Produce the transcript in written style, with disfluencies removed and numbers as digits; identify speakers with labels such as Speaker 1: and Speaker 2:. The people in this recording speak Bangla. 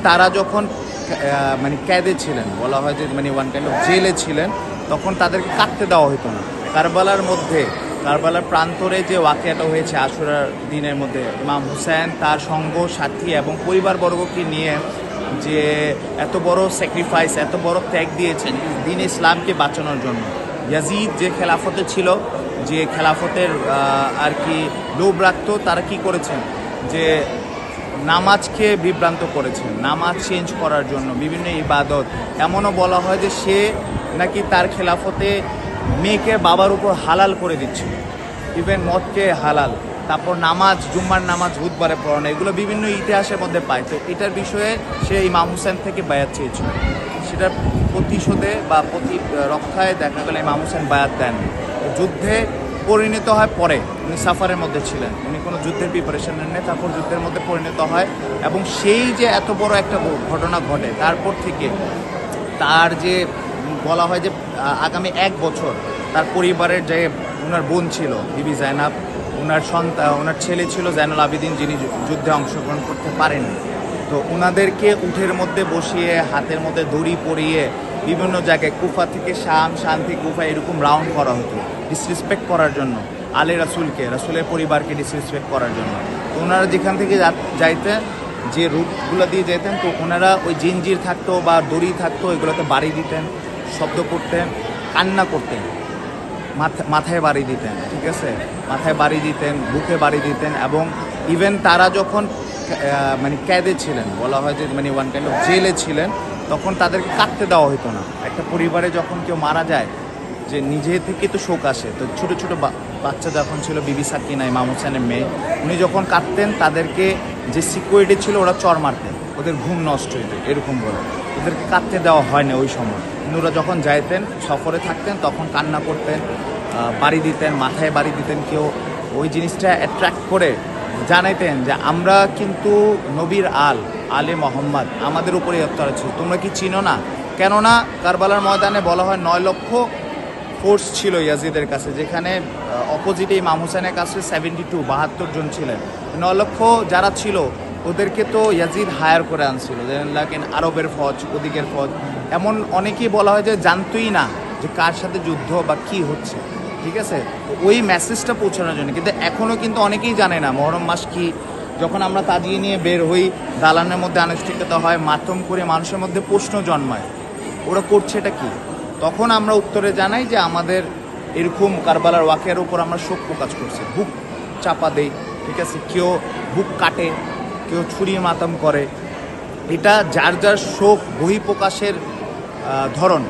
Speaker 1: তারা যখন মানে ক্যাদে ছিলেন, বলা হয় যে মানে ওয়ান কাইন্ড অফ জেলে ছিলেন, তখন তাদেরকে কাটতে দেওয়া হতো না। কারবালার প্রান্তরে যে ওয়াকিয়াটা হয়েছে আশুরার দিনের মধ্যে, ইমাম হুসেন তার সঙ্গ সাথী এবং পরিবারবর্গকে নিয়ে যে এত বড় স্যাক্রিফাইস, এত বড় ত্যাগ দিয়েছেন দিন ইসলামকে বাঁচানোর জন্য। ইয়াজিদ যে খেলাফতে ছিল, যে খেলাফতের আর কি লোভ রাখত, তারা কি করেছেন যে নামাজকে বিভ্রান্ত করেছেন, নামাজ চেঞ্জ করার জন্য বিভিন্ন ইবাদত। এমনও বলা হয় যে সে নাকি তার খেলাফতে মেয়েকে বাবার উপর হালাল করে দিচ্ছিল, ইভেন মদকে হালাল, তারপর নামাজ, জুম্মার নামাজ বুধবারে পড়ানো, এগুলো বিভিন্ন ইতিহাসের মধ্যে পায়। তো এটার বিষয়ে সে ইমাম হুসেন থেকে বায়াত চেয়েছিল, সেটার প্রতিশোধে বা রক্ষায় দেখা গেল ইমাম হুসেন বায়াত দেন। যুদ্ধে পরিণত হয় পরে, উনি সাফারের মধ্যে ছিলেন, উনি কোনো যুদ্ধের প্রিপারেশন নেন, তারপর যুদ্ধের মধ্যে পরিণত হয়। এবং সেই যে এত বড় একটা ঘটনা ঘটে, তারপর থেকে তার যে বলা হয় যে আগামী 1 বছর তার পরিবারের যে ওনার বোন ছিল বিবি জাইনাব, ওনার ছেলে ছিল জাইনুল আবিদিন, যিনি যুদ্ধে অংশগ্রহণ করতে পারেননি। তো ওনাদেরকে উঠের মধ্যে বসিয়ে, হাতের মধ্যে দড়ি পরিয়ে বিভিন্ন জায়গায় কুফা থেকে শাম, শাম থেকে কুফা এরকম রাউন্ড করা হতো ডিসরেসপেক্ট করার জন্য, আলে রাসূলের পরিবারকে ডিসরেসপেক্ট করার জন্য। তো ওনারা যেখান থেকে যাইতেন, যে রুটগুলো দিয়ে যেতেন, তো ওনারা ওই জিঞ্জির থাকতো বা দড়ি থাকতো, এগুলোতে বাড়ি দিতেন, শব্দ করতেন, কান্না করতেন, মাথায় বাড়ি দিতেন, ঠিক আছে, মাথায় বাড়ি দিতেন, বুকে বাড়ি দিতেন। এবং ইভেন তারা যখন মানে ক্যাদে ছিলেন, বলা হয় যে মানে ওয়ান কাইন্ড অফ জেলে ছিলেন, তখন তাদেরকে কাটতে দেওয়া হতো না। একটা পরিবারে যখন কেউ মারা যায়, যে নিজে থেকে তো শোক আসে, তো ছোটো ছোটো বাচ্চা যখন ছিল, বিবি সাকিনা ইমাম হোসেনের মেয়ে, উনি যখন কাটতেন তাদেরকে যে সিকিউরিটি ছিল ওরা চর মারতেন, ওদের ঘুম নষ্ট হইতো, এরকম বলে ওদেরকে কাটতে দেওয়া হয় না ওই সময়। ওরা যখন যাইতেন, সফরে থাকতেন, তখন কান্না করতেন, বাড়ি দিতেন, মাথায় বাড়ি দিতেন। কেউ ওই জিনিসটা অ্যাট্রাক্ট করে জানাইতেন যে আমরা কিন্তু নবীর আলে মোহাম্মদ, আমাদের উপরে অত্যাচার ছিল, তোমরা কি চিনো না? কেননা কারবালার ময়দানে বলা হয় 9 লক্ষ ফোর্স ছিল ইয়াজিদের কাছে, যেখানে অপোজিটে ইমাম হুসেনের কাছে 72 জন ছিলেন। 9 লক্ষ যারা ছিল ওদেরকে তো ইয়াজিদ হায়ার করে আনছিল, লেকিন আরবের ফৌজ, ওদিকের ফৌজ, এমন অনেকেই বলা হয় যে জানতোই না যে কার সাথে যুদ্ধ বা কি হচ্ছে, ঠিক আছে। তো ওই মেসেজটা পৌঁছানোর জন্য, কিন্তু এখনও কিন্তু অনেকেই জানে না মহরম মাস কি। যখন আমরা তাজিয়ে নিয়ে বের হই, দালানের মধ্যে আনুষ্ঠানিকতা হয়, মাতম করে মানুষের মধ্যে প্রশ্ন জন্মায়, ওরা করছে এটা কি, তখন আমরা উত্তরে জানাই যে আমাদের এরকম কারবালার ওয়াকিয়ার উপর আমরা শোক প্রকাশ করছি, বুক চাপা দেই, ঠিক আছে, কেউ বুক কাটে, কেউ ছুরি মাতম করে। এটা যার যার শোক বহিঃপ্রকাশের ধরন।